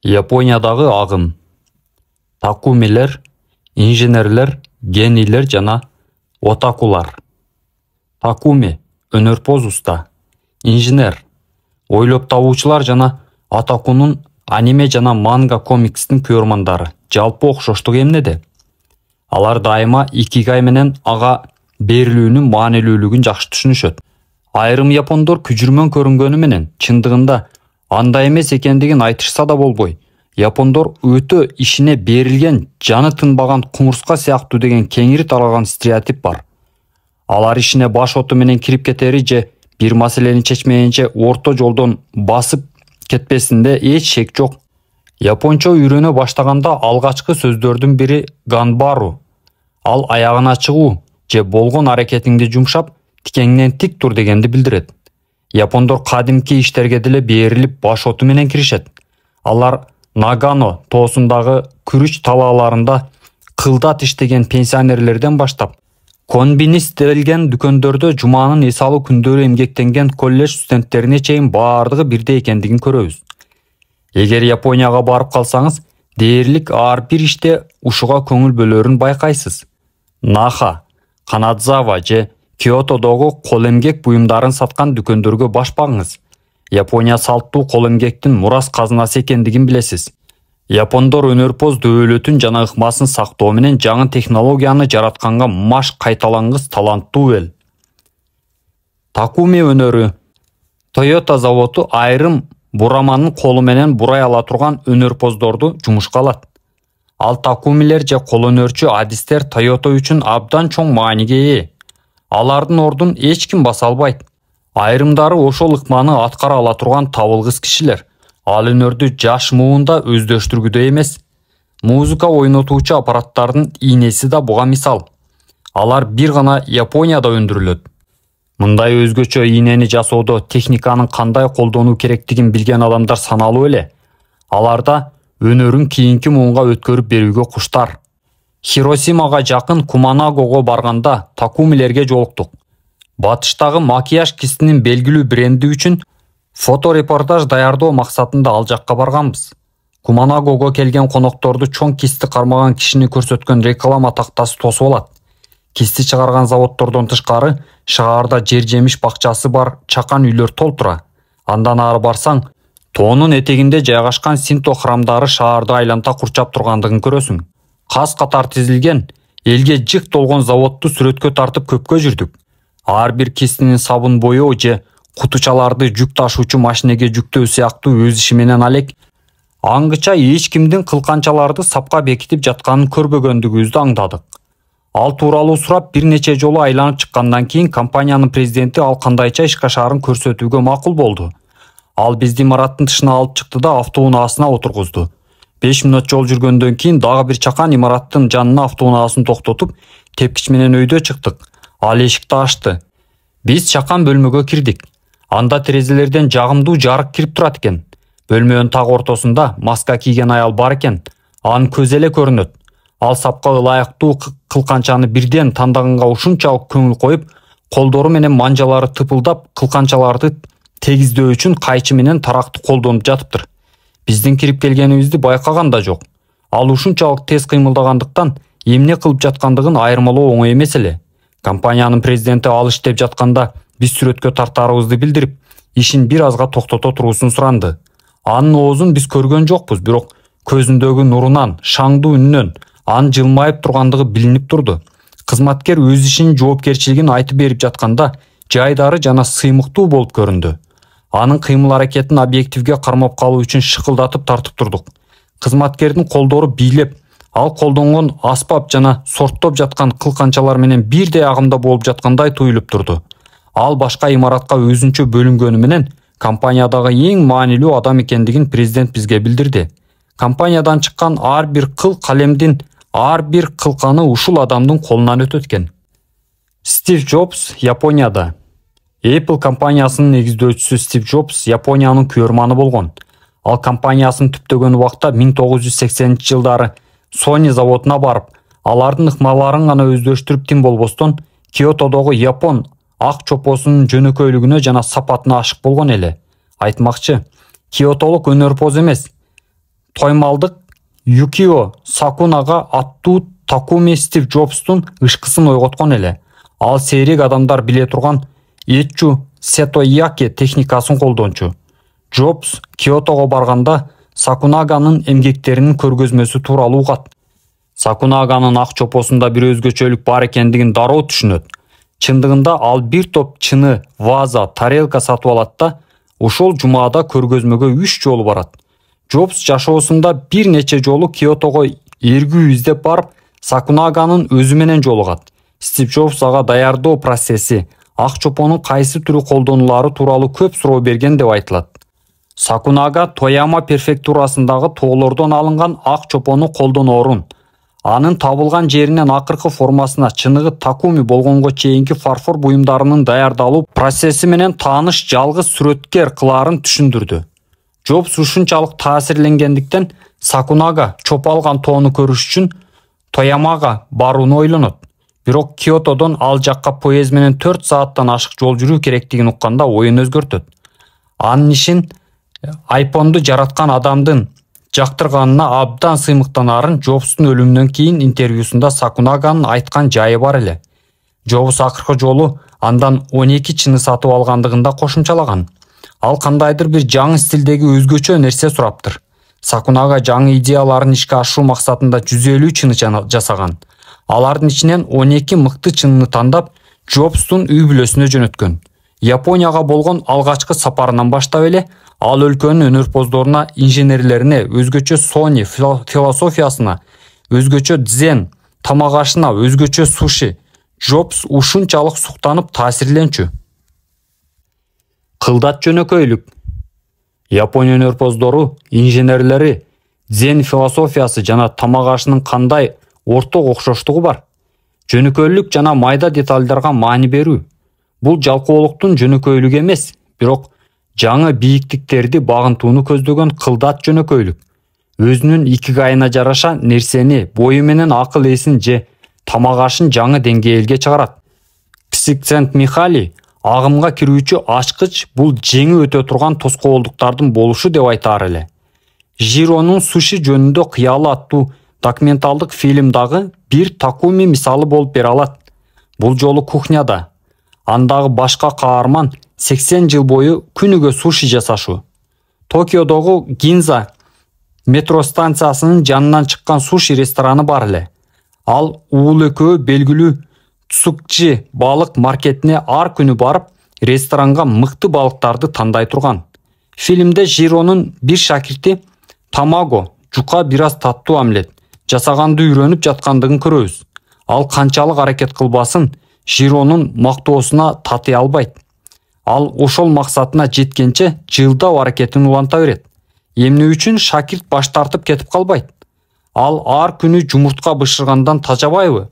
Япониядагы агым. Такумилер, инженерлер, генийлер жана отакулар. Такуми өнөрпоз уста. Инженер ойлоп табуучулар жана атакунун аниме жана манга комикстин көрмандары. Жалпы окшоштугу эмнеде? Алар дайыма икигай менен ага берилүүнүн маанилүүлүгүн жакшы түшүнүшөт. Айрым япондор күжүрмөн көрүнгөнү менен чындыгында андай эмес экендигин айтышса да болбой, япондор өтө ишине берилген, жаны тынбаган кумурска сыяктуу деген кеңири таралган стереотип бар. Алар ишине баш оту менен кирип кетери же бир маселени чечмейинче орто жолдон басып кетпесинде эч шек жок. Япончо үйрөнө баштаганда алгачкы сөздөрдүн бири ганбару. Ал аягына чыгуу же болгон аракетиңди жумшап, тикеңнен тик тур дегенди билдирет. Япондор кадимки иштерге деле берилип баш оту менен киришет. Алар Нагано тоосундагы күрүч талааларында кылдат иштеген пенсионерлерден баштап, конбинисттелген дүкөндөрдө жуманын эс алуу күндөрү эмгектенген колледж студенттерине чейин баардыгы бирдей экендигин көрөбүз. Эгер Японияга барып калсаңыз, дээрлик ар бир иште ушуга көңүл бөлөрүн байкайсыз. Наха, Канадзава же Киотодогу кол эмгек буюмдарын саткан дүкөндөргө баш багыңыз. Япония салттуу кол эмгектин мурас казынасы экендигин билесиз. Япондор өнөрпоз дөөлөтүн жана ыкмасын сактоо менен жаңы технологияны жаратканга маш кайталангыс таланттуу эл. Такуми өнөрү. Toyota заводу айрым бураманын колу менен бурай ала турган өнөрпоздорду жумушка алат. Ал такумилер же кол өнөрчү адистер Toyota үчүн абдан чоң мааниге ээ. Алардын ордун эч ким баса албайт. Айрымдары ошол ыкманы аткара ала турган табылгыс кишилер. Ал өнөрдү жаш муунда өздөштүргүдөй эмес. Музыка ойнотуучу аппараттардын ийнеси да буга мисал. Алар бир гана Японияда өндүрүлөт. Мындай өзгөчө ийнени жасоодо техниканын кандай колдонуу керектигин билген адамдар саналуу эле. Аларда өнөрүн кийинки муунга өткөрүп берүүгө куштар. Хиросимага жакын Куманагого барганда такумилерге жолуктук. Батыштагы макияж кистинин белгилүү бренди үчүн фоторепортаж даярдоо максатында ал жакка барганбыз. Куманагого келген конокторду чоң кисти кармаган кишини көрсөткөн реклама тактасы тосуп алат. Кисти чыгарган заводдордон тышкары шаарда жер жемиш бакчасы бар чакан үйлөр толтура. Андан ары барсаң, тоонун этегинде жайгашкан Синто храмдары шаарды айланта курчап тургандыгын көрөсүң. Кас катар тизилген, элге жык толгон заводду сүрөткө тартып көпкө жүрдүк. Ар бир кистинин сабын боёо же кутучаларды жүк ташуучу машинеге жүктөө сыяктуу өз иши менен алек. Аңгыча эч кимдин кылканчаларды сапка бекитип жатканын көрбөгөндүгүбүздү аңдадык. Ал тууралуу сурап бир нече жолу айланып чыккандан кийин компаниянын президенти ал кандайча ишке ашаарын көрсөтүүгө макул болду. Ал бизди имараттын тышына алып чыкты да автоунаасына отургузду. 5 мүнөт жол жүргөндөн кийин дагы бир чакан имараттын жанына автоунаасын токтотуп, тепкич менен өйдө чыктык. Ал эшикти ачты. Биз чакан бөлмөгө кирдик. Анда терезелерден жагымдуу жарык кирип турат экен. Бөлмөнүн так ортосунда маска кийген аял бар экен. Анын көзү эле көрүнөт. Ал сапка ылайыктуу кылканчаны бирден тандаганга ушунчалык көңүл коюп, колдору менен манжалары тыпылдап, кылканчаларды тегиздөө үчүн кайчы менен таракты колдонуп жатыптыр. Биздин кирип келгенибизди байкаган да жок. Ал ушунчалык тез кыймылдагандыктан эмне кылып жаткандыгын айырмалоо оңой эмес эле. Компаниянын президенти ал иштеп жатканда биз сүрөткө тартаарыбызды билдирип, ишин бир азга токтото туруусун суранды. Анын оозун биз көргөн жокпуз, бирок көзүндөгү нурунан, шаңдуу үнүнөн анын жылмайып тургандыгы билинип турду. Кызматкер өз ишинин жоопкерчилигин айтып берип жатканда жайдары жана сыймыктуу болуп көрүндү. Анын кыймыл аракетин объективге кармап калуу үчүн шыкылдатып тартып турдук. Кызматкердин колдору бийлеп, ал колдонгон аспап жана сорттоп жаткан кылканчалар менен бирдей агымда болуп жаткандай туюлуп турду. Ал башка имаратка өзүнчө бөлүнгөнү менен компаниядагы эң маанилүү адам экендигин президент бизге билдирди. Компаниядан чыккан ар бир кыл калемдин ар бир кылканы ушул адамдын колунан өтөт экен. Стив Джобс Японияда. Apple компаниясынын негиздөөчүсү Стив Джобс Япониянын күйөрманы болгон. Ал компаниясын түптөгөн убакта 1980-жылдары Sony заводуна барып, алардын ыкмаларын гана өздөштүрүп тим болбостон, Киотодогу Япон ак чопосунун жөнөкөйлүгүнө жана сапатына ашык болгон эле. Айтмакчы, Киотолук өнөрпоз эмес, тоймалдык Юкио Сакунага аттуу Такуми Стив Джобстун ышкысын ойготкон эле. Ал сейрек адамдар биле турган Эччу Сетояки техникасын колдончу. Джобс Киотого барганда Сакунаганын эмгектеринин көргөзмөсү тууралуу угат. Сакунаганын ак чопосунда бир өзгөчөлүк бар экендигин дароо түшүнөт. Чындыгында ал бир топ чыны, ваза, тарелка сатып алат да, ошол жумаада көргөзмөгө 3 жолу барат. Джобс жашоосунда бир нече жолу Киотого эргүү издеп барып, Сакунаганын өзү менен жолугат. Стив Джобс ага даярдоо процесси, ак чопонун кайсы түрү колдонулары тууралуу көп суроо берген деп айтылат. Сакунага Тояма префектурасындагы тоолордон алынган ак чопону колдоноорун, анын табылган жеринен акыркы формасына чыныгы Такуми болгонго чейинки фарфор буюмдарынын даярдалуу процесси менен тааныш жалгыз сүрөткер кылаарын түшүндүрдү. Джобс ушунчалык таасирленгендиктен Сакунага чопо алган тоону көрүш үчүн Тоямага барууну ойлонот. Бирок Киотодон ал жакка поезд менен 4 сааттан ашык жол жүрүү керектигин укканда оюн өзгөртөт. Анын ишин iPhone'ду жараткан адамдын жактырганына абдан сыймыктанаарын Джобстун өлүмүнөн кийин интервьюсунда Сакунаганын айткан жайы бар эле. Джобс акыркы жолу андан 12 чыны сатып алгандыгында кошумчалаган. Ал кандайдыр бир жаңы стилдеги өзгөчө нерсе сураптыр. Сакунага жаңы идеяларын ишке ашыруу максатында 150 чыны жасаган. Алардын ичинен 12 мыкты чынны тандап, Джобстун үй бүлөсүнө жөнөткөн. Японияга болгон алгачкы сапарынан баштап эле ал өлкөнүн өнөрпоздоруна, инженерлерине, өзгөчө Sony философиясына, өзгөчө дзен тамак ашына, өзгөчө суши. Джобс ушунчалык суктанып таасирленчү. Кылдат жөнөкөйлүк. Япония өнөрпоздору, инженерлери дзен философиясы жана тамак ашынын кандай орток окшоштугу бар. Жөнөкөйлүк жана майда деталдарга маани берүү. Бул жалкоолуктун жөнөкөйлүгү эмес, бирок жаңы бийиктиктерди багынтууну көздөгөн кылдат жөнөкөйлүк. Өзүнүн икигайына жараша нерсени, бою менен акыл эсин же тамак ашын жаңы деңгээлге чыгарат. Csikszentmihalyi агымга кирүүчү ачкыч бул жеңи өтө турган тоскоолдуктардын болушу деп айтаар эле. Жиронун суши жөнүндө кыялы аттуу документалдык фильм дагы бир Такуми мисалы болуп бере алат. Бул жолу кухняда, андагы башка каарман 80 жыл бою күнүгө суши жасашу. Токиодогу Гинза метро станциясынын жанынан чыккан суши рестораны бар эле. Ал уул экөө белгилүү Цукчи балык маркетине ар күнү барып, ресторанга мыкты балыктарды тандай турган. Фильмде Жиронун бир шакирти тамаго, жука бир аз таттуу омлет жасаганды үйрөнүп жаткандыгын көрөбүз. Ал канчалык аракет кылбасын, Жиронун мактоосуна татый албайт. Ал ошол максатына жеткенче жылдап аракетин уланта берет. Эмне үчүн шакирт баш тартып кетип калбайт? Ал ар күнү жумуртка бышыргандан тажабайбы?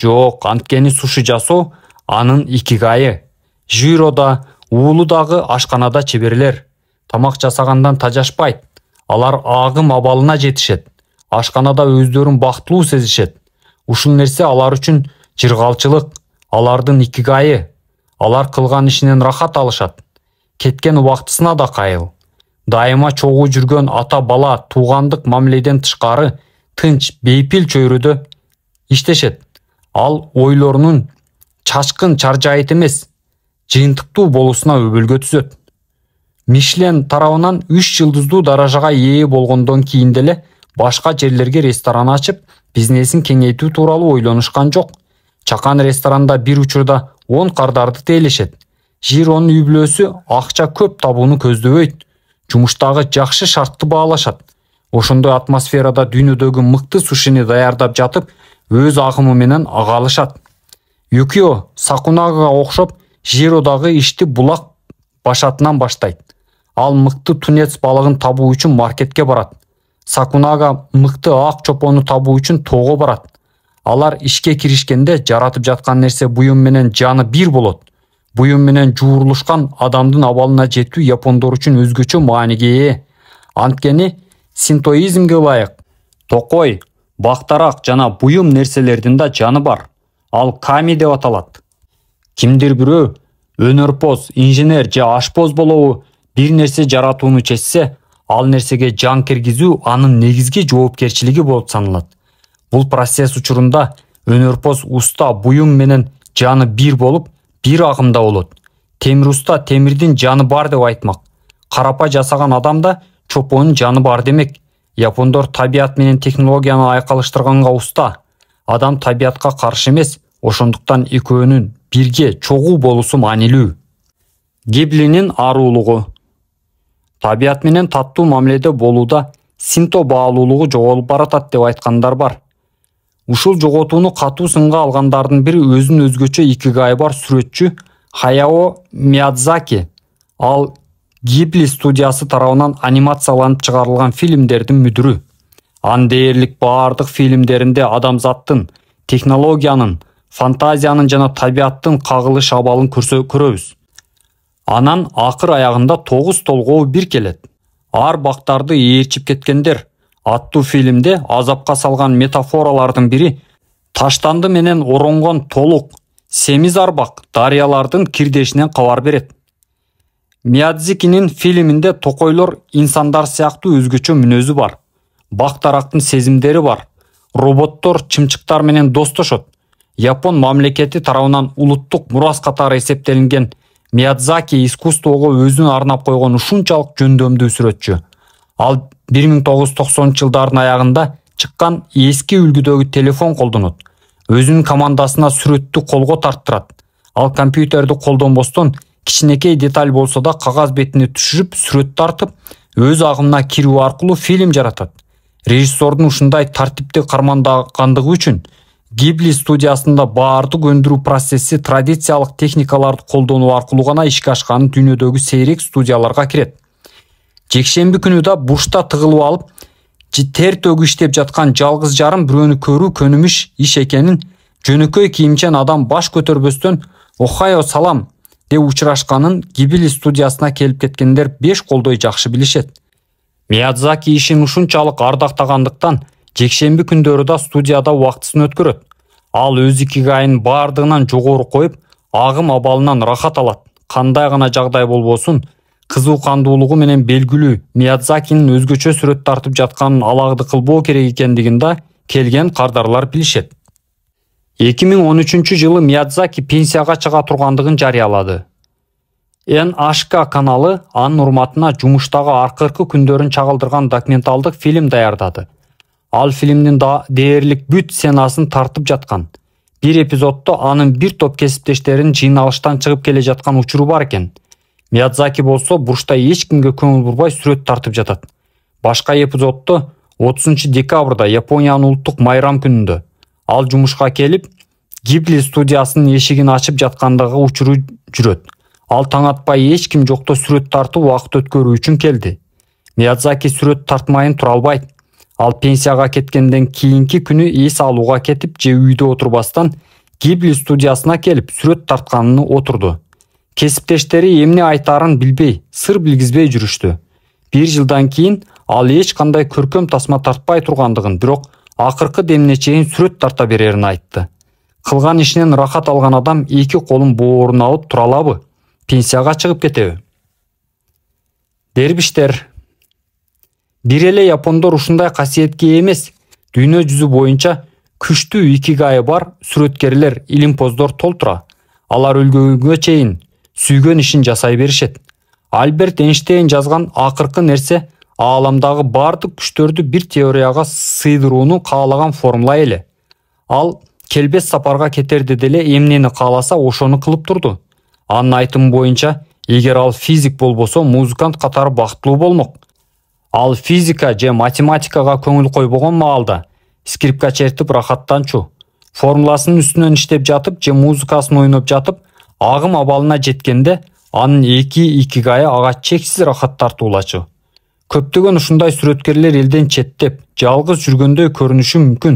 Жок, анткени суши жасоо анын икигайы. Жиро да, уулу дагы ашканада чеберлер. Тамак жасагандан тажашпайт. Алар агым абалына жетишет. Ашканада өздөрүн бактылуу сезишет. Ушул нерсе алар үчүн жыргалчылык, алардын икигайы. Алар кылган ишинен рахат алышат. Кеткен убактысына да кайыл. Дайыма чогуу жүргөн ата бала туугандык мамиледен тышкары тынч, бейпил чөйрөдө иштешет. Ал ойлорунун чачкын чаржайыт эмес, жыйынтыктуу болуусуна өбөлгө түзөт. Мишлен тарабынан 3 жылдыздуу даражага ээ болгондон кийин деле башка жерлерге ресторан ачып, бизнесин кеңейтүү тууралуу ойлонушкан жок. Чакан ресторанда бир учурда 10 кардарды тейлешет. Жиронун үй бүлөсү акча көп табууну көздөбөйт. Жумуштагы жакшы шартты баалашат. Ошондой атмосферада дүйнөдөгү мыкты сушини даярдап жатып, өз агымы менен ага алышат. Юкио Сакунагага окшоп, Жиродагы ишти булак башатынан баштайт. Ал мыкты тунец балыгын табуу үчүн маркетке барат. Сакунага мыкты ак чопону табуу үчүн тоого барат. Алар ишке киришкенде жаратып жаткан нерсе буюм менен жаны бир болот. Буюм менен жуурулушкан адамдын абалына жетүү япондор үчүн өзгөчө мааниге ээ. Анткени синтоизмге ылайык токой, бактарак жана буюм нерселердин да жаны бар. Ал ками деп аталат. Кимдир бирөө өнөрпоз, инженер же ашпоз болобу бир нерсе жаратууну чечсе, ал нерсеге жан киргизүү анын негизги жоопкерчилиги болуп саналат. Бул процесс учурунда өнөрпоз уста буюм менен жаны бир болуп, бир агымда болот. Темир уста темирдин жаны бар деп айтмак. Карапа жасаган адамда чопонун жаны бар демек. Япондор табият менен технологияны айкалыштырганга уста. Адам табиятка каршы эмес, ошондуктан экөөнүн бирге чогуу болуусу маанилүү. Гиблинин аарулугу. Табият менен таттуу мамиледе болууда синто баалуулугу жоголуп баратат деп айткандар бар. Ушул жоготууну катуу сынга алгандардын бири өзүнүн өзгөчө икигайы бар сүрөтчү Хаяо Миядзаки. Ал Гибли студиясы тарабынан анимацияланып чыгарылган фильмдердин мүдүрү. Анын дээрлик баардык фильмдеринде адамзаттын, технологиянын, фантазиянын жана табияттын кагылыш абалын көрөбүз. Анан акыр аягында 9 толгоо бир келет. Ар бактарды ээрчип кеткендер аттуу фильмде азапка салган метафоралардын бири таштанды менен оронгон толук, семиз арбак дарыялардын кирдешинен кабар берет. Миядзакинин фильминде токойлор инсандар сыяктуу өзгөчө мүнөзү бар. Бак-дарактын сезимдери бар. Роботтор чымчыктар менен достошот. Япон мамлекети тарабынан улуттук мурас катары эсептелинген Миядзаки искусствого өзүн арнап койгон ушунчалык жөндөмдүү сүрөтчү. Ал 1990-жылдардын аягында чыккан эски үлгүдөгү телефон колдонот. Өзүнүн командасына сүрөттү колго тарттырат. Ал компьютерди колдонбостон кичинекей деталь болсо да кагаз бетине түшүрүп сүрөт тартып, өз агымына кирүү аркылуу фильм жаратат. Режиссердун ушундай тартипти кармандагандыгы үчүн Гибли студиясында баардык өндүрүү процесси традициялык техникаларды колдонуу аркылуу гана ишке ашканы дүйнөдөгү сейрек студияларга кирет. Жекшемби күнү да бушта тыгылып алып, тер төгү иштеп жаткан жалгыз жарым бирөөнү көрүү көнүмүш иш экенин жөнөкөй кийимчен адам баш көтөрбөстөн «Охайо салам» деп учурашканын Гибли студиясына келип кеткендер 5 колдой жакшы билишет. Миядзаки ишин ушунчалык ардактагандыктан жекшемби күндөрү да студияда убактысын өткөрөт. Ал өз икигайын баардыгынан жогору коюп, агым абалынан рахат алат. Кандай гана жагдай болбосун, кызуу кандуулугу менен белгилүү Миядзакинин өзгөчө сүрөт тартып жатканын алагды кылбоо керек экендигин да келген кардарлар билишет. 2013-жылы Миядзаки пенсияга чыга тургандыгын жарыялады. НHK каналы анын урматына жумуштагы аркыркы күндөрүн чагылдырган документалдык фильм даярдады. Ал фильмдин дээрлик бүт сценасын тартып жаткан. Бир эпизоддо анын бир топ кесиптештерин жыйналыштан чыгып келе жаткан учуру бар экен. Миядзаки болсо бурчта эч кимге көңүл бурбай сүрөт тартып жатат. Башка эпизоддо 30-декабрда Япониянын улуттук майрам күнүндө ал жумушка келип, Гибли студиясынын эшигин ачып жаткандыгы учуру жүрөт. Ал таң атпай эч ким жокто сүрөт тартып убакыт өткөрүү үчүн келди. Миядзаки сүрөт тартмайын тура албайт. Ал пенсияга кеткенден кийинки күнү эс алууга кетип же үйдө отурбастан Гибли студиясына келип сүрөт тартканын отурду. Кесиптештери эмне айтаарын билбей, сыр билгизбей жүрүштү. 1 жылдан кийин ал эч кандай көркөм тасма тартпай тургандыгын, бирок акыркы демине чейин сүрөт тарта берерин айтты. Кылган ишинен рахат алган адам 2 колун бооруна алып тура алабы? Пенсияга чыгып кетеби? Дербиштер. Бир эле япондор ушундай касиетке ээ эмес. Дүйнө жүзү боюнча күчтүү икигайы бар сүрөткерлер, илимпоздор толтура. Алар өлгөнгө чейин сүйгөн ишин жасай беришет. Альберт Эйнштейн жазган акыркы нерсе ааламдагы бардык күчтөрдү бир теорияга сыйдырууну каалаган формула эле. Ал келбес сапарга кетерде деле эмнени кааласа ошону кылып турду. Анын айтымы боюнча, эгер ал физик болбосо, музыкант катары бактылуу болмок. Ал физика же математикага көңүл койбогон маалда скрипка чертип рахаттанчу. Формуласынын үстүнөн иштеп жатып же музыкасын ойноп жатып, агым абалына жеткенде анын икигайы ага чексиз рахат тартуулачу. Көптөгөн ушундай сүрөткерлер элден четтеп, жалгыз жүргөндөй көрүнүшү мүмкүн.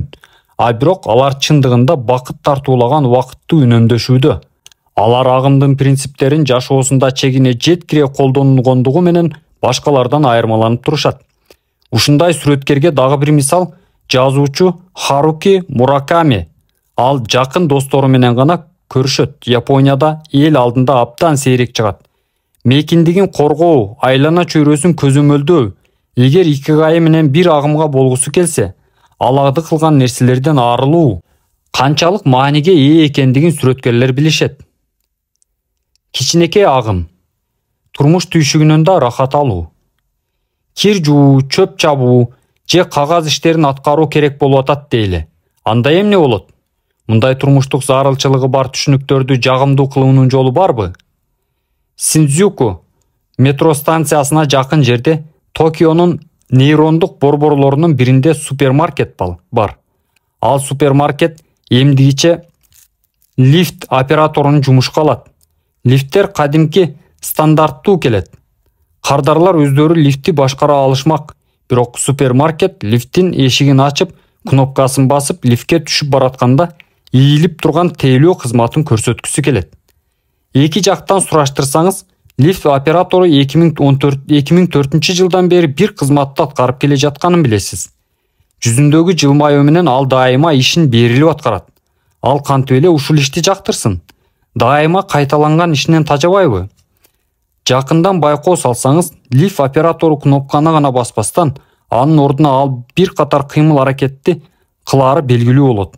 А бирок алар чындыгында бакыт тартуулаган убакытты үнөмдөшүүдө. Алар агымдын принциптерин жашоосунда чегине жеткире колдонгондугу менен башкалардан айырмаланып турушат. Ушундай сүрөткерге дагы бир мисал жазуучу Харуки Мураками. Ал жакын достору менен гана көрүшөт. Японияда эл алдында абдан сейрек чыгат. Мейкиндигин коргоо, айлана чөйрөсүн көзөмөлдөө, Эгер икигай менен бир агымга болгусу келсе, алагды кылган нерселерден арылуу канчалык мааниге ээ экендигин сүрөткерлер билишет. Кичинекей агым турмуш түйшүгүнөн да рахат алуу. Кир жуу, чөп чабуу же кагаз иштерин аткаруу керек болуп атат дейли. Анда эмне болот? Мындай турмуштук зарылчылыгы бар түшүнүктөрдү жагымдуу кылуунун жолу барбы? Синдзюку метро станциясына жакын жерде Токионун нейрондук борборлорунун биринде супермаркет бар. Ал супермаркет эмдигиче лифт операторун жумушка алат. Лифттер кадимки стандарттуу келет. Кардарлар өздөрү лифтти башкара алышмак, бирок супермаркет лифттин эшигин ачып, кнопкасын басып, лифтке түшүп баратканда ийилип турган тейлөө кызматын көрсөткүсү келет. Эки жактан сураштырсаңыз, лифт оператору 2004 жылдан бери бир кызматты аткарып келе жатканын билесиз. Жүзүндөгү жылмаюу менен ал дайыма ишин берилип аткарат. Ал кантип эле ушул ишти жактырсын? Дайыма кайталанган ишинен тажабайбы? Жакындан байкоо салсаңыз, лифт оператору кнопканы гана баспастан, анын ордуна ал бир катар кыймыл аракетти кылаары белгилүү болот.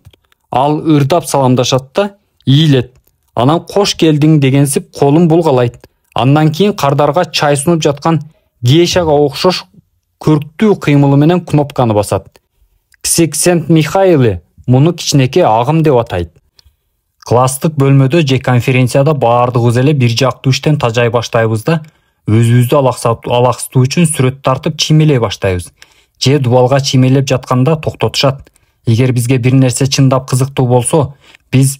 Ал ырдап саламдашат да, ийилет. Анан кош келдиң дегенсип колун булгалайт. Андан кийин кардарга чай сунуп жаткан гейшага окшош көрктүү кыймылы менен кнопканы басат. Ксиксент Михайлы муну кичинекей агым деп атайт. Класстык бөлмөдө же конференцияда баардыгыбыз эле бир жактуу иштен тажай баштайбыз да, өзүбүздү алаксытуу үчүн сүрөт тартып чиймелей баштайбыз. Же дубалга чиймелеп жатканда токтотушат. Эгер бизге бир нерсе чындап кызыктуу болсо, биз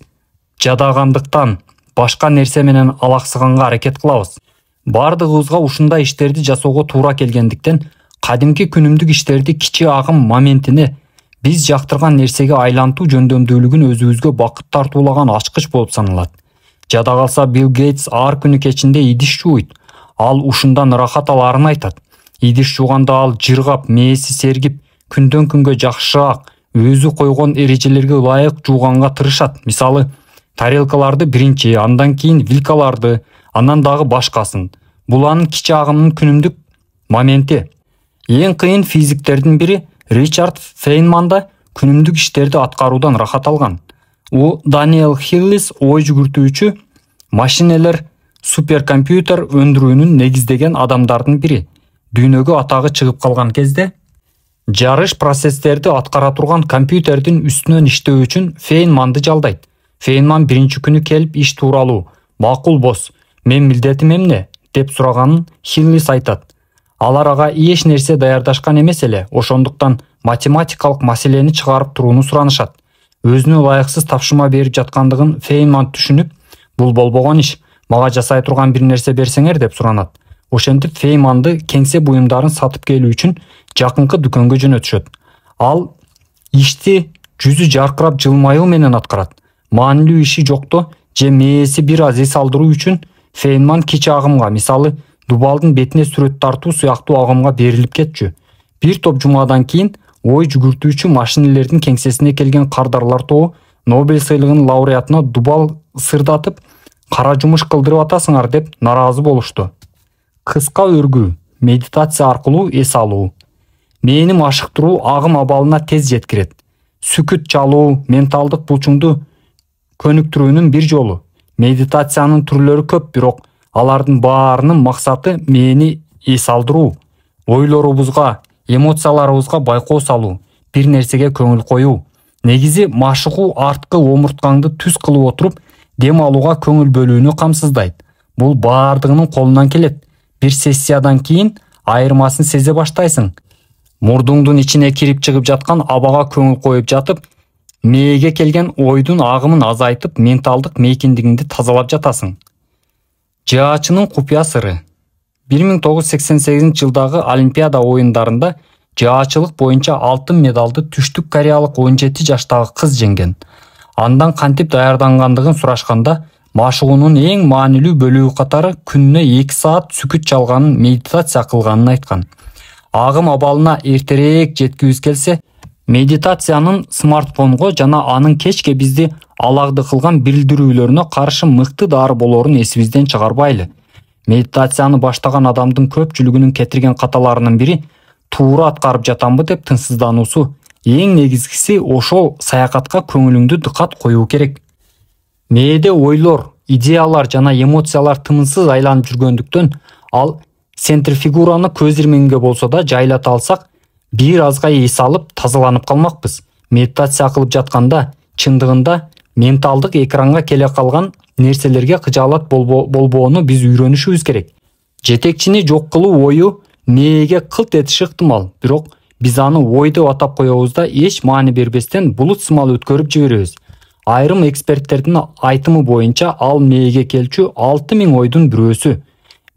жадагандыктан башка нерсе менен алаксыганга аракет кылабыз. Бардыгыбызга ушундай иштерди жасоого туура келгендиктен, кадимки күнүмдүк иштерди кичи агым моментине биз жактырган нерсеге айлантуу жөндөмдүүлүгүн өзүбүзгө бакыт тартуулаган ачкыч болуп саналат. Жада калса Билл Гейтс ар күнү кечинде идиш жууйт. Ал ушундан рахат алаарын айтат. Идиш жууганда ал жыргап, мээси сергип, күндөн күнгө жакшыраак, өзү койгон эрежелерге ылайык жууганга тырышат. Мисалы, тарелкаларды биринчи, андан кийин вилкаларды, андан дагы башкасын. Бул анын кичи агымынын күнүмдүк моменти. Эң кыйын физиктердин бири Ричард Фейнман да күнүмдүк иштерди аткаруудан рахат алган. Даниэл Хиллис ой жүгүртүүчү, машинелер суперкомпьютер өндүрүүнүн негиздеген адамдардын бири. Дүйнөгө атагы чыгып калган кезде жарыш процесстерди аткара турган компьютердин үстүнөн иштөө үчүн Фейнманды жалдайт. Фейнман биринчи күнү келип иш тууралуу "Макул босс, мен милдетим эмне?" деп сураганын Хиллис айтат. Алар ага эч нерсе даярдашкан эмес эле, ошондуктан математикалык маселени чыгарып турууну суранышат. Өзүнө ылайыксыз тапшырма берип жаткандыгын Фейнман түшүнүп, бул болбогон иш, мага жасай турган бир нерсе берсеңер деп суранат. Ошентип Фейнманды кеңсе буюмдарын сатып келүү үчүн жакынкы дүкөнгө жөнөтүшөт. Ал ишти жүзү жаркырап жылмаюу менен аткарат. Маанилүү иши жокто же мээси бир аз эс алдыруу үчүн Фейнман кичи агымга, мисалы, дубалдын бетине сүрөт тартуу сыяктуу агымга берилип кетчү. Бир топ жумадан кийин ой жүгүртүүчү машинелердин кеңсесине келген кардарлар тобу Нобель сыйлыгынын лауреатына дубал сырдатып, кара жумуш кылдырып атасыңар деп наразы болушту. Кыска өргүү, медитация аркылуу эс алуу. Мээни машыктыруу агым абалына тез жеткирет. Сүкүт чалуу менталдык булчуңду көнүктүрүүнүн бир жолу. Медитациянын түрлөрү көп, бирок алардын баарынын максаты мээни эс алдыруу, ойлорубузга, эмоцияларыбызга байкоо салуу, бир нерсеге көңүл коюу. Негизи машыгуу арткы омурткаңды түз кылып отуруп, дем алууга көңүл бөлүүнү камсыздайт. Бул баардыгынын колунан келет. Бир сессиядан кийин айырмасын сезе баштайсың. Мурдуңдун ичине кирип чыгып жаткан абага көңүл коюп жатып, мээге келген ойдун агымын азайтып, менталдык мейкиндигиңди тазалап жатасың. Жаачынын купуя сыры. 1988 жылдагы Олимпиада оюндарында жаачылык боюнча алтын медалды түштүк кореялык 17 жаштагы кыз жеңген. Андан кантип даярдангандыгын сурашканда, машыгуунун эң маанилүү бөлүгү катары күнүнө 2 саат сүкүт чалганын, медитация кылганын айткан. Агым абалына эртерээк жеткибиз келсе, медитациянын смартфонго жана анын кечке бизди алагды кылган билдирүүлөрүнө каршы мыкты дары болорун эсибизден чыгарбайлы. Медитацияны баштаган адамдын көпчүлүгүнүн кетирген каталарынын бири туура аткарып жатамбы деп тынчсыздануусу. Эң негизгиси ошол саякатка көңүлүңдү дыкат коюу керек. Мээде ойлор, идеялар жана эмоциялар тынымсыз айланып жүргөндүктөн ал центрифигураны көз ирмегинге болсо да жайлата алсак, бир азга эс алып тазаланып калмакпыз. Медитация кылып жатканда чындыгында менталдык экранга келе калган нерселерге кыжаалат болбоону биз үйрөнүшүбүз керек. Жетекчини жок кылуу ою мээге кылт этиши ыктымал, бирок биз аны ой деп атап коебуз да эч маани бербестен булут сымал өткөрүп жиберебиз. Айрым эксперттердин айтымы боюнча ал мээге келчү 6000 ойдун бирөөсү.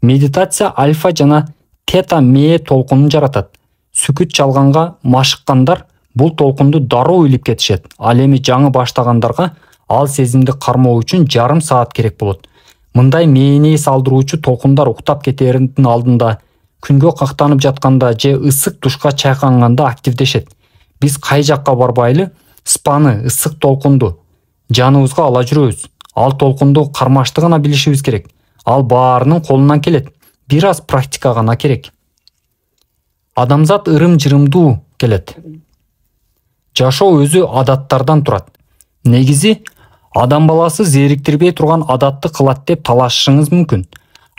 Медитация альфа жана тета мээ толкунун жаратат. Сүкүт чалганга машыккандар бул толкунду дароо илип кетишет. Ал эми жаңы баштагандарга ал сезимди кармоо үчүн жарым саат керек болот. Мындай мээни салдыруучу толкундар уктап кетердин алдында, күнгө кактанып жатканда же ысык душка чайканганда активдешет. Биз кай жакка барбайлы спаны, ысык толкунду жаныбызга ала жүрөбүз. Ал толкунду кармашты гана билишибиз керек. Ал баарынын колунан келет. Бир аз практика гана керек. Адамзат ырым-жырымдуу келет. Жашоо өзү адаттардан турат. Негизи адам баласы зериктирбей турган адатты кылат деп талашышыңыз мүмкүн.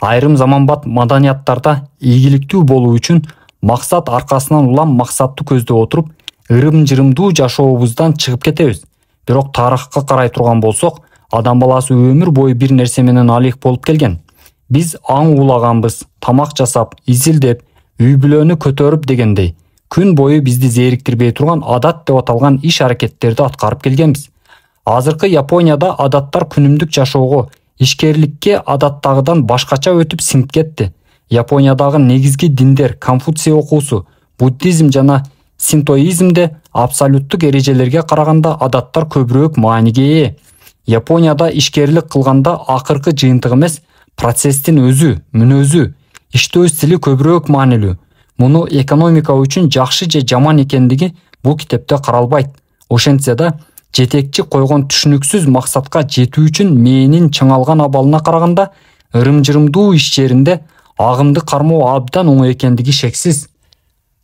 Айрым заманбап маданияттарда ийгиликтүү болуу үчүн максат аркасынан улам максатты көздөп отуруп, ырым-жырымдуу жашообуздан чыгып кетебиз. Бирок тарыхка карай турган болсок, адам баласы өмүр бою бир нерсе менен алек болуп келген. Биз аң уулаганбыз, тамак жасап, изилдеп, үй бүлөнү көтөрүп дегендей, күн бою бизди зериктирбей турган адат деп аталган иш аракеттерди аткарып келгенбиз. Азыркы Японияда адаттар күнүмдүк жашоого, ишкерликке адаттагыдан башкача өтүп сиңип кетти. Япониядагы негизги диндер Конфуций окуусу, буддизм жана синтоизмде абсолюттук эрежелерге караганда адаттар көбүрөөк мааниге ээ. Японияда ишкерлик кылганда акыркы жыйынтык эмес, процесстин өзү, мүнөзү, иштөө стили көбүрөөк маанилүү. Муну экономика үчүн жакшы же жаман экендиги бул китепте каралбайт. Ошентсе да, жетекчи койгон түшүнүксүз максатка жетүү үчүн мээнин чыңалган абалына караганда ырым-жырымдуу иш жеринде агымды кармоо абдан оңой экендиги шексиз.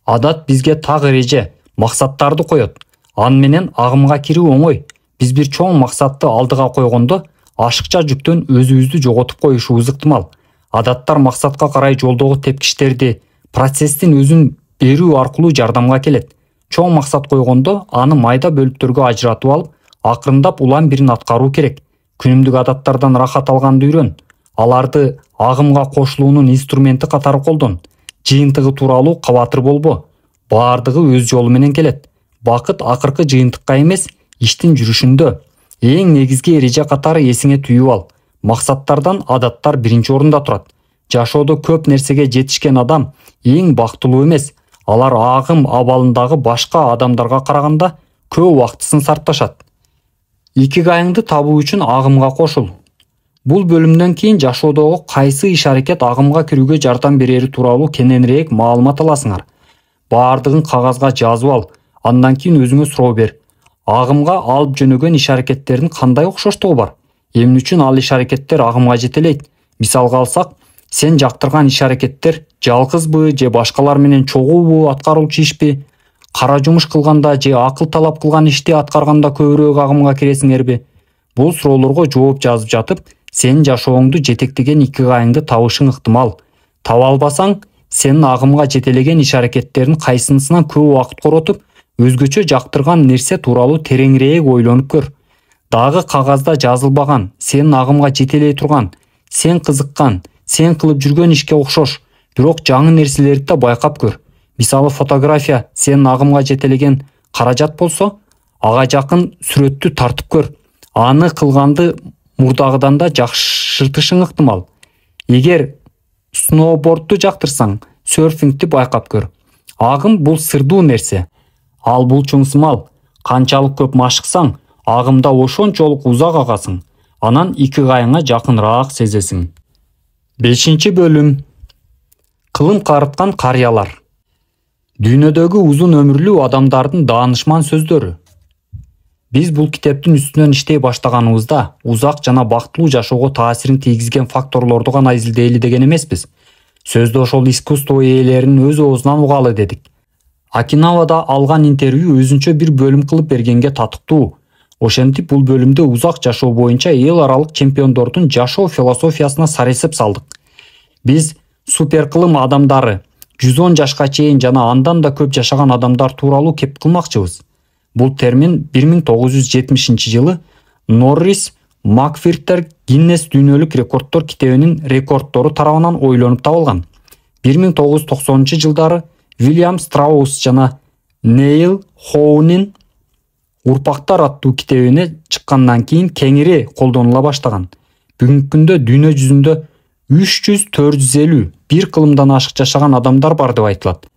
Адат бизге так эреже, максаттарды коет. Аны менен агымга кирүү оңой. Биз бир чоң максатты алдыга койгондо ашыкча жүктөн өзүбүздү жоготуп коюшубуз ыктымал. Адаттар максатка карай жолдогу тепкичтерди, процесстин өзүн берүү аркылуу жардамга келет. Чоң максат койгондо аны майда бөлүктөргө ажыратып алып, акырындап улам бирин аткаруу керек. Күнүмдүк адаттардан рахат алганды үйрөн. Аларды агымга кошулуунун инструменти катары колдон. Жыйынтыгы тууралуу кабатыр болбо. Баардыгы өз жолу менен келет. Бакыт акыркы жыйынтыкка эмес, иштин жүрүшүндө. Эң негизги эреже катары эсиңе түйүп ал. Максаттардан адаттар биринчи орунда турат. Жашоодо көп нерсеге жетишкен адам эң бактылуу эмес. Алар агым абалындагы башка адамдарга караганда көп убактысын сарпташат. Икигайыңды табуу үчүн агымга кошул. Бул бөлүмдөн кийин жашоодогу кайсы иш аракет агымга кирүүгө жардам берери тууралуу кененирээк маалымат аласыңар. Баардыгын кагазга жазып ал, андан кийин өзүңө суроо бер. Агымга алып жөнөгөн иш аракеттердин кандай окшоштугу бар? Эмне үчүн ал иш аракеттер агымга жетелейт? Мисалга алсак, сен жактырган иш аракеттер жалгызбы же башкалар менен чогуубу аткаруучу ишпи? Кара жумуш кылганда же акыл талап кылган ишти аткарганда көбүрөөк агымга киресиңерби? Бул суроолорго жооп жазып жатып, сенин жашооңду жетектеген икигайыңды табышың ыктымал. Таба албасаң, сенин агымга жетелеген иш аракеттердин кайсынысынан көп убакыт коротуп, өзгөчө жактырган нерсе тууралуу тереңирээк ойлонуп көр. Дагы кагазда жазылбаган, сенин агымга жетелей турган, сен кызыккан, сен кылып жүргөн ишке окшош, бирок жаңы нерселерди да байкап көр. Мисалы фотография сенин агымга жетелеген каражат болсо, ага жакын сүрөттү тартып көр. Аны кылганды мурдагыдан да жакшыртышың ыктымал. Эгер сноубордду жактырсаң, серфингди байкап көр. Агым бул сырдуу нерсе. Ал булчуңсымал. Канчалык көп машыксаң, агымда ошончолук узак агасың. Анан икигайыңа жакыныраак сезесиң. 5-бөлүм. Кылым карыткан карыялар. Дүйнөдөгү узун өмүрлүү адамдардын даанышман сөздөрү. Биз бул китептин үстүнөн иштей баштаганыбызда узак жана бактылуу жашоого таасирин тийгизген факторлорду гана изилдейли деген эмеспиз. Сөздө ошол искусство ээлеринин өз оозунан угалы дедик. Окинавада алган интервью өзүнчө бир бөлүм кылып бергенге татыктуу. Ошентип бул бөлүмдө узак жашоо боюнча эл аралык чемпиондордун жашоо философиясына сарэсеп салдык. Биз суперкылым адамдары, 110 жашка чейин жана андан да көп жашаган адамдар тууралуу кеп кылмакчыбыз. Бул термин 1970-жылы Норрис Макфиртер Гиннес дүйнөлүк рекорддор китебинин рекордтору тарабынан ойлонуп табылган. 1990-жылдары Вильям Страус жана Нейл Хоунин Урпактар аттуу китебине чыккандан кийин кеңири колдонула баштаган. Бүгүнкү күндө дүйнө жүзүндө 300-450 бир кылымдан ашык жашаган адамдар бар деп айтылат.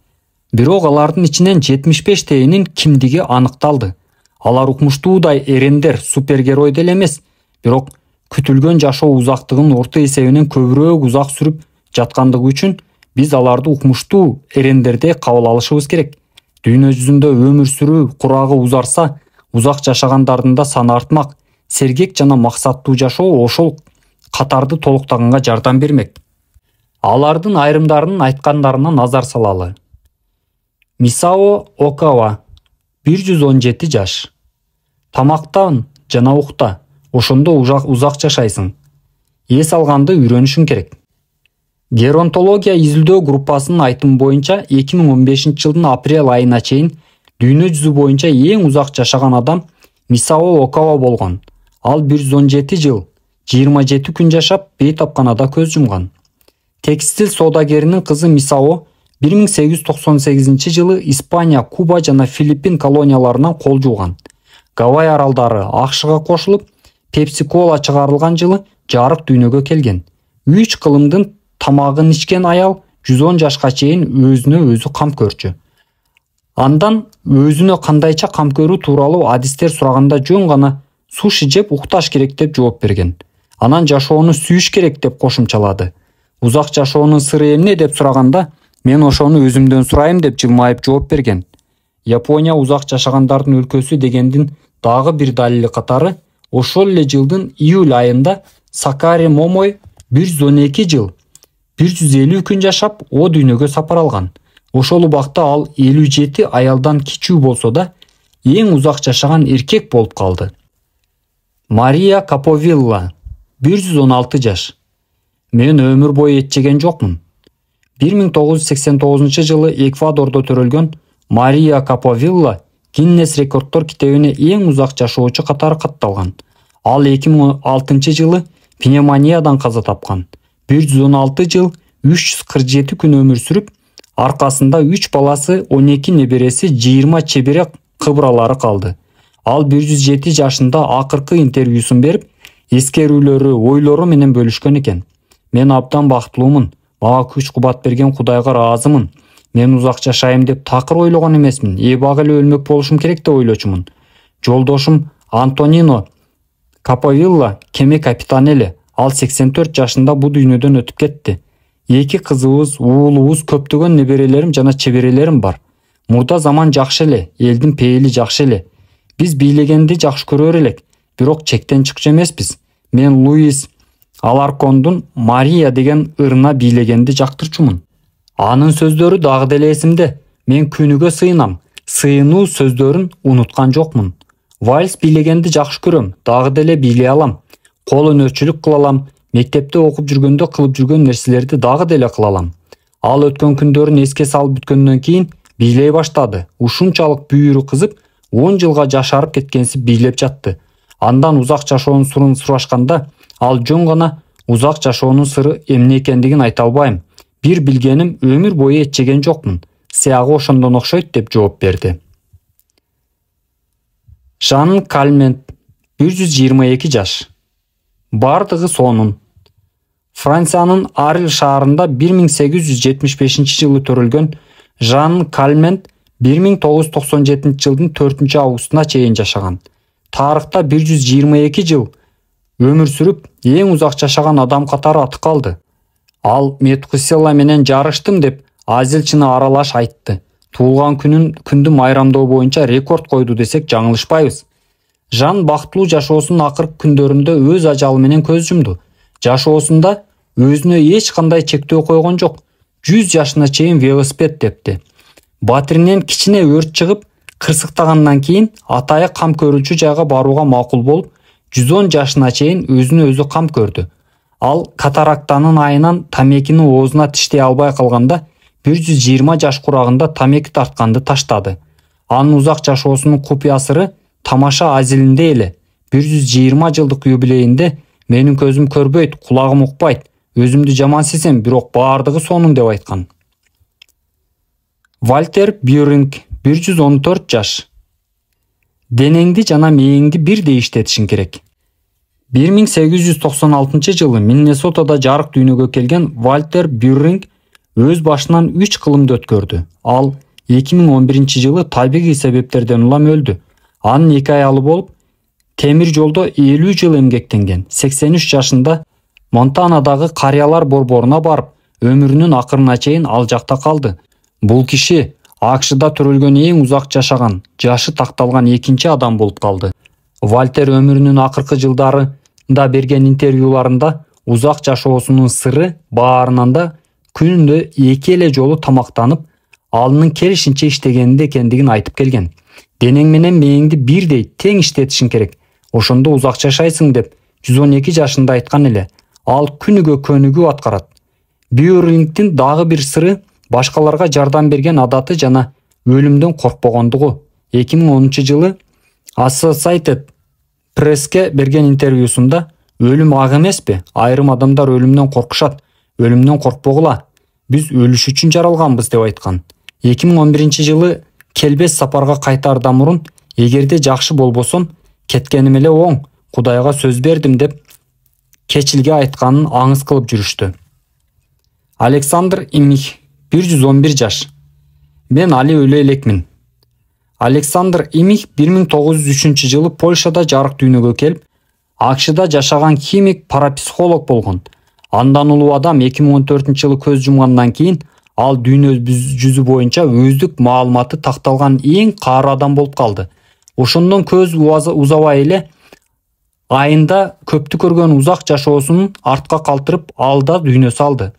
Бирок алардын ичинен 75-тейинин кимдиги аныкталды. Алар укмуштуудай эрендер, супергерой деле эмес, бирок күтүлгөн жашоо узактыгынын орто эсебинен көбүрөөк узак сүрүп жаткандыгы үчүн биз аларды укмуштуу эрендердей кабыл алышыбыз керек. Дүйнө жүзүндө өмүр сүрүү курагы узарса, узак жашагандардын да саны артмак. Сергек жана максаттуу жашоо ошол катарды толуктаганга жардам бермек. Алардын айрымдарынын айткандарына назар салалы. Мисао Окава 117 жаш. Тамактан жана укта, ошондо узак жашайсың. Эс алганды үйрөнүшүң керек. Геронтология изилдөө группасынын айтымы боюнча 2015-жылдын апрель айына чейин дүйнө жүзү боюнча эң узак жашаган адам Мисао Окава болгон. Ал 117 жыл, 27 күн жашап, бейтапканада көз жумган. Текстил соодагеринин кызы Мисао 1898-жылы Испания, Куба жана Филиппин колонияларынан кол жууган. Гавай аралдары акшга кошулуп, Пепси-кола чыгарылган жылы жарык дүйнөгө келген. 3 кылымдын тамагын ичкен аял 110 жашка чейин өзүнө өзү кам көрчү. Андан өзүнө кандайча кам көрүү тууралуу адистер сураганда жөн гана суши жеп укташ керек деп жооп берген. Анан жашоону сүйүш керек деп кошумчалады. Узак жашоонун сыры эмне деп сураганда, мен ошону өзүмдөн сурайм деп жылмайып жооп берген. Япония узак жашагандардын өлкөсү дегендин дагы бир далили катары, ошол эле жылдын июль айында Сакари Момой 112 жыл, 150 күн жашап, о дүйнөгө сапар алган. Ошол убакта ал 57 аялдан кичүү болсо да, эң узак жашаган эркек болуп калды. Мария Каповилла 116 жаш. Мен өмүр бою эт жеген жокмун. 1989-жылы Эквадордо төрөлгөн Мария Каповилла Гиннес рекорддор китебине эң узак жашоочу катары катталган. Ал 2006-жылы пневмониядан каза тапкан. 116 жыл, 347 күн өмүр сүрүп, аркасында 3 баласы, 12 небереси, 20 чебере кыбыралары калды. Ал 107 жашында акыркы интервьюсун берип, эскерүүлөрү, ойлору менен бөлүшкөн экен. Мен абдан бактылуумун, мага күч кубат берген Кудайга ыраазымын. Мен узак жашайм деп такыр ойлогон эмесмин, эбак эле өлмөк болушум керек деп ойлочумун. Жолдошум Антонино Каповилла кеме капитаны эле. Ал 84 жашында бу дүйнөдөн өтүп кетти. 2 кызыбыз, уулубуз, көптөгөн неберелерим жана чеберелерим бар. Мурда заман жакшы эле, элдин пейили жакшы эле. Биз бийлегенди жакшы көрөр элек, бирок чектен чыкчу эмеспиз. Мен Луис Аларкондун Мария деген ырына бийлегенди жактырчумун. Анын сөздөрү дагы деле эсимде. Мен күнүгө сыйынам. Сыйынуу сөздөрүн унуткан жокмун. Вальс бийлегенди жакшы көрөм, дагы деле бийлей алам. Кол өнөрчүлүк кыла алам. Мектепте окуп жүргөндө кылып жүргөн нерселерди дагы деле кыла алам. Ал өткөн күндөрүн эске салып бүткөндөн кийин бийлей баштады. Ушунчалык бүйүрү кызып, 10 жылга жашарып кеткенси бийлеп жатты. Андан узак жашоонун сырын сурашканда, ал жөн гана узак жашоонун сыры эмне экендигин айта албайм. Бир билгеним, өмүр бою эт жеген жокмун. Сыягы ошондон окшойт деп жооп берди. Жан Кальмент 122 жаш. Бардыгы сонун. Франциянын Ариль шаарында 1875-жылы төрөлгөн Жан Кальмент 1997-жылдын 4-августуна чейин жашаган. Тарыхта 122 жыл өмүр сүрүп, эң узак жашаган адам катары аты калды. Ал Метхусела менен жарыштым деп азилчыны аралаш айтты. Туулган күндү майрамдоо боюнча рекорд койду десек жаңылышпайбыз. Жан бактылуу жашоосунун акыркы күндөрүндө өз ажалы менен көз жумду. Жашоосунда өзүнө эч кандай чектөө койгон жок. 100 жашына чейин велосипед тепти. Батиринен кичине өрт чыгып, кырсыктагандан кийин атайы кам көрүүчү жайга барууга макул болуп, 110 жашына чейин өзүнө өзү кам көрдү. Ал катарактанын айынан тамекини оозуна тиштей албай калганда 120 жаш курагында тамеки тартканды таштады. Анын узак жашоосунун купуя сыры тамаша азилинде эле 120 жылдык юбилейинде менин көзүм көрбөйт, кулагым укпайт, өзүмдү жаман сезем, бирок баардыгы сонун деп айткан. Вальтер Бьюринг 114 жаш. Денеңди жана мээңди бирдей иштетишиң керек. 1896-жылы Миннесотада жарык дүйнөгө келген Вальтер Бьюринг өз башынан 3 кылымды өткөрдү. Ал 2011-жылы табигый себептерден улам өлдү. Анын 2 аялы болуп, темир жолдо 50 жыл эмгектенген. 83 жашында Монтанадагы карыялар борборуна барып, өмүрүнүн акырына чейин ал жакта калды. Бул киши АКШда төрөлгөн эң узак жашаган, жашы такталган экинчи адам болуп калды. Вальтер өмүрүнүн акыркы жылдарында берген интервьюларында узак жашоосунун сыры баарынан да күнүндө 2 эле жолу тамактанып, алынын келишинче иштегенинде экендигин айтып келген. Денең менен мээңди бирдей тең иштетишиң керек. Ошондо узак жашайсың деп 112 жашында айткан эле. Ал күнүгө көнүгүү аткарат. Бьюрингдин дагы бир сыры башкаларга жардам берген адаты жана өлүмдөн коркпогондугу. 2010-жылы Associated Press'ке берген интервьюсунда өлүм ак эмеспи? Айрым адамдар өлүмдөн коркушат. Өлүмдөн коркпогула. Биз өлүш үчүн жаралганбыз деп айткан. 2011-жылы келбес сапарга кайтаардан мурун, эгерде жакшы болбосом, кеткеним эле оң, Кудайга сөз бердим деп кечилге айтканын аңыз кылып жүрүштү. Александр Имих 111 жаш. Мен али өлө элекмин. Александр Имих 1903-жылы Польшада жарык дүйнөгө келип, АКШда жашаган химик, парапсихолог болгон. Андан улуу адам 2014-жылы көз жумгандан кийин ал дүйнө жүзү боюнча өздүк маалыматы такталган эң каары адам болуп калды. Ошондон көз узабай эле айында көптү көргөн узак жашоосун артка калтырып алда дүйнө салды.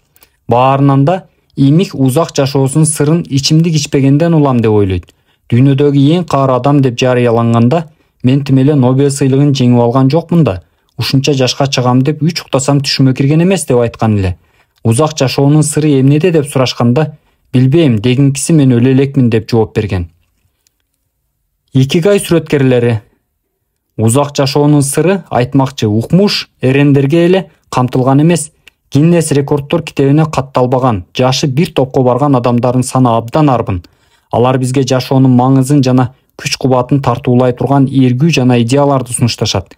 Баарынан да Имих узак жашоосунун сырын ичимдик ичпегенден улам деп ойлойт. Дүйнөдөгү эң каары адам деп жарыяланганда мен тим эле Нобель сыйлыгын жеңип алган жокмун да. Ушунча жашка чыгам деп 3 уктасам түшүмө кирген эмес деп айткан эле. Узак жашоонун сыры эмнеде деп сурашканда, билбейм, дегинкиси мен өлө элекмин деп жооп берген. Икигай сүрөткерлери. Узак жашоонун сыры айтмакчы укмуш эрендерге эле камтылган эмес. Гиннес рекордтор китебине катталбаган, жашы бир топко барган адамдардын саны абдан арбын. Алар бизге жашоонун маңызын жана күч-кубатын тартуулай турган эргүү жана идеяларды сунушташат.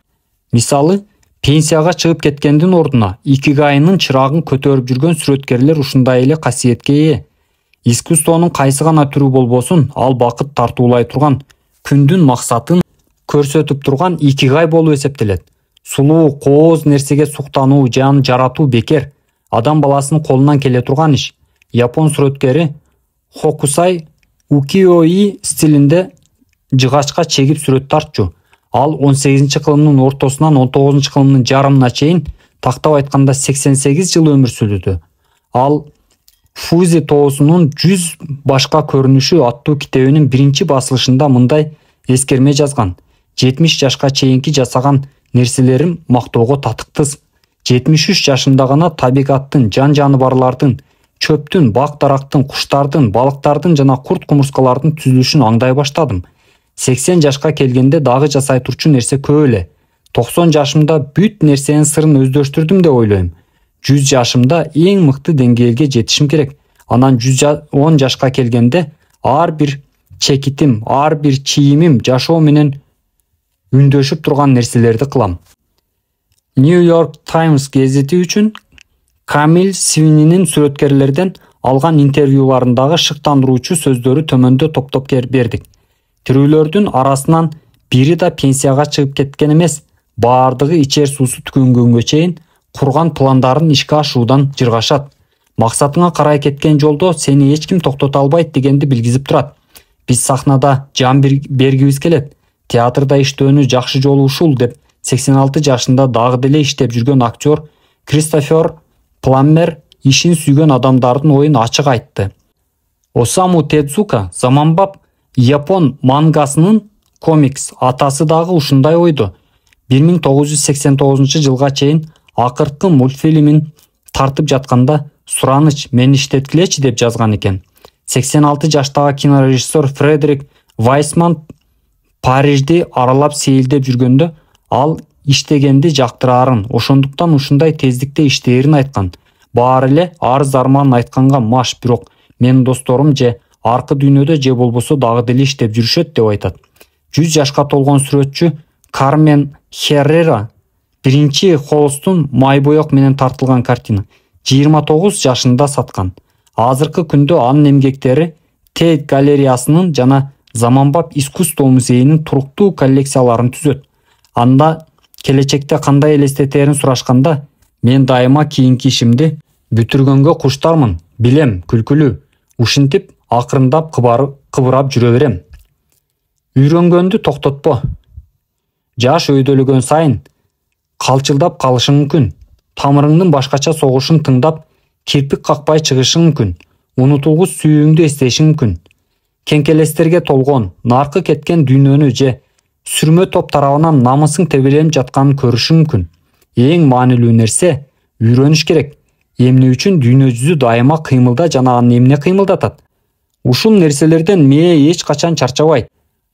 Мисалы, пенсияга чыгып кеткендин ордуна икигайынын чырагын көтөрүп жүргөн сүрөткерлер ушундай эле касиетке ээ. Искусствонун кайсы гана түрү болбосун, ал бакыт тартуулай турган, күндүн максатын көрсөтүп турган икигай болуп эсептелет. Сулуу, кооз нерсеге суктануу, жан жаратуу бекер, адам баласынын колунан келе турган иш. Япон сүрөткери Хокусай укиё-и стилинде жыгачка чегип сүрөт тартчу. Ал 18-кылымдын ортосунан 19-кылымдын жарымына чейин, тактап айтканда 88 жыл өмүр сүрдү. Ал Фузи тоосунун 100 башка көрүнүшү аттуу китебинин биринчи басылышында мындай эскерме жазган. 70 жашка чейинки жасаган нерселерим мактоого татыктыз. 73 жашымда гана табигаттын, жан жаныбарлардын, чөптүн, бак-дарактын, куштардын, балыктардын жана курт-кумурскалардын түзүлүшүн аңдай баштадым. 80 жашка келгенде дагы жасай турчу нерсе көп эле. 90 жашымда бүт нерсенин сырын өздөштүрдүм деп ойлойм. 100 жашымда эң мыкты деңгээлге жетишим керек. Анан 110 жашка келгенде ар бир чекитим, ар бир чийимим жашоо менен үндөшүп турган нерселерди кылам. New York Times гезити үчүн Камиль Свининин сүрөткерлерден алган интервьюларындагы шыктандыруучу сөздөрү төмөндө топтоп бердик. Тирүүлөрдүн арасынан бири да пенсияга чыгып кеткен эмес, баардыгы ичер суусу түгөнгөнгө чейин курган пландарын ишке ашуудан жыргашат. Максатыңа карай кеткен жолдо сени эч ким токтото албайт дегенди билгизип турат. Биз сахнада жан бергибиз келет. Театрда иштөөнү жакшы жолу ушул деп 86 жашында дагы деле иштеп жүргөн актер Кристофер Пламмер ишин сүйгөн адамдардын оюн ачык айтты. Осаму Тедзука заманбап Япон мангасынын комикс атасы дагы ушундай ойду. 1989 жылга чейин акыркы мультфильмин тартып жатканда сураныч мени иштеткилечи деп жазган экен. 86 жаштагы кинорежиссер Фредерик Вайсман Парижди аралап сейилдеп жүргөндө ал иштегенди жактыраарын, ошондуктан ушундай тездикте иштээрин айткан. Баары эле арыз арман айтканга маш, бирок менин досторум же аркы дүйнөдө же болбосо дагы деле иштеп жүрүшөт деп айтат. 100 жашка толгон сүрөтчү Кармен Херрера биринчи холстун май боек менен тартылган картина 29 жашында саткан. Азыркы күндө анын эмгектери Тейт галереясынын жана заманбап искусство музейинин туруктуу коллекцияларын түзөт. Анда келечекте кандай элестетерин сурашканда, мен дайыма кийинки ишимди бүтүргөнгө куштармын, билем, күлкүлүү. Ушинтип акырындап кыбырап жүрө берем. Үйрөнгөндү токтотпо. Жаш өйдөлөгөн сайын калчылдап калышың мүмкүн. Тамырыңдын башкача согушун тыңдап, кирпик какпай чыгышың мүмкүн. Унутулгус сүйүүңдү эстешиң мүмкүн. Кеңкелестерге толгон, наркы кеткен дүйнөнү же сүрмө топ тарабынан намысың тебеленип жатканын көрүшүң мүмкүн. Эң маанилүү нерсе үйрөнүш керек. Эмне үчүн дүйнө жүзү дайыма кыймылда жана аны эмне кыймылдатат? Ушул нерселерден мээ эч качан чарчабайт.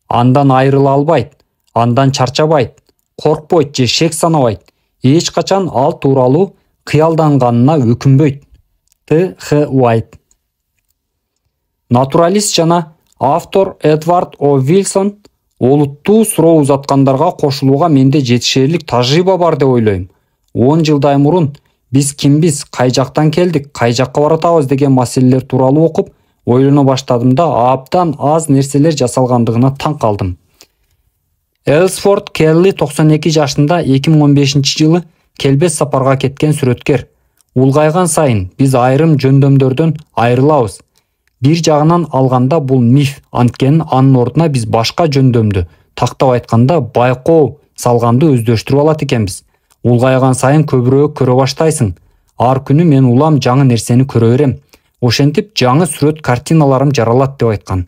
Андан айрыла албайт, андан чарчабайт, коркпойт же шек санабайт. Эч качан ал тууралуу кыялданганына өкүнбөйт. Т.Х. Уайт. Натуралист жана автор Эдвард О. Вилсон олуттуу суроо узаткандарга кошулууга менде жетишерлик тажрыйба бар деп ойлойм. 10 жылдай мурун биз кимбиз, кай жактан келдик, кай жакка баратабыз деген маселелер тууралуу окуп, ойлоно баштадым да абдан аз нерселер жасалгандыгына таң калдым. Элсфорд Келли 92 жашында 2015 жылы келбес сапарга кеткен сүрөткер. Улгайган сайын биз айрым жөндөмдөрдөн айрылабыз. Бир жагынан алганда бул миф, анткени анын ордуна биз башка жөндөмдү, тактап айтканда байкоо салганды өздөштүрүп алат экенбиз. Улгайган сайын көбүрөөк көрө баштайсың. Ар күнү мен улам жаңы нерсени көрө берем. Ошентип жаңы сүрөт картиналарым жаралат деп айткан.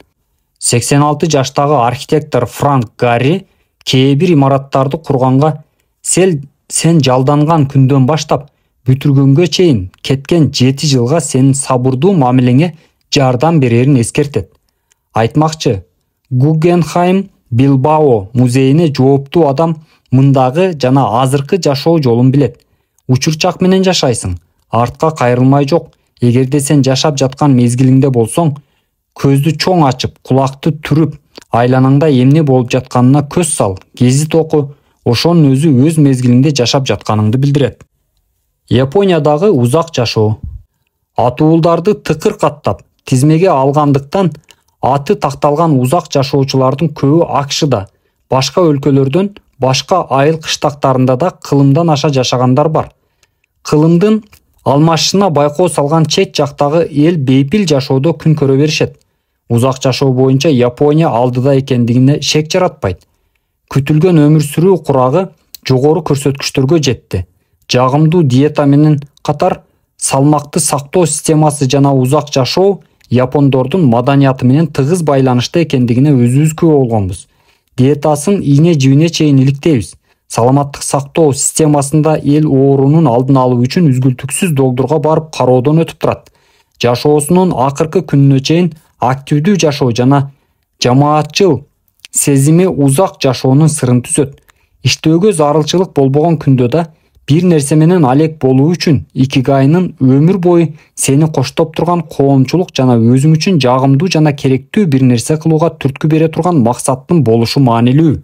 86 жаштагы архитектор Франк Гарри кээ бир имараттарды курганга сен жалданган күндөн баштап бүтүргөнгө чейин кеткен 7 жылга сенин сабырдуу мамилеңе жардам берерин эскертет. Айтмакчы, Гуггенхайм Билбао музейине жооптуу адам мындагы жана азыркы жашоо жолун билет. Учурчак менен жашайсың, артка кайрылмай жок. Эгерде сен жашап жаткан мезгилиңде болсоң, көздү чоң ачып, кулакты түрүп, айланаңда эмне болуп жатканына көз сал, гезит оку, ошонун өзү өз мезгилиңде жашап жатканыңды билдирет. Япониядагы узак жашоо. Атуулдарды тыкыр каттап, тизмеге алгандыктан аты такталган узак жашоочулардын көбү АКШда, башка өлкөлөрдөн, башка айыл кыштактарында да кылымдан аша жашагандар бар. Кылымдын алмашына байкоо салган чет жактагы эл бейпил жашоодо күн көрө беришет. Узак жашоо боюнча Япония алдыда экендигине шек жаратпайт. Күтүлгөн өмүр сүрүү курагы жогору көрсөткүчтөргө жетти. Жагымдуу диета менен катар салмакты сактоо системасы жана узак жашоо япондордун маданияты менен тыгыз байланышта экендигине өзүбүз күбө болгонбуз. Диетасын ийне жибине чейин иликтейбиз. Саламаттык сактоо системасында эл оорунун алдын алуу үчүн үзгүлтүксүз доктурга барып кароодон өтүп турат. Жашоосунун акыркы күнүнө чейин активдүү жашоо жана жамаатчыл сезими узак жашоонун сырын түзөт. Иштөөгө зарылчылык болбогон күндө да бир нерсе менен алек болуу үчүн икигайнын өмүр бою сени коштоп турган коомчулук жана өзүң үчүн жагымдуу жана керектүү бир нерсе кылууга түрткү бере турган максаттын болушу маанилүү.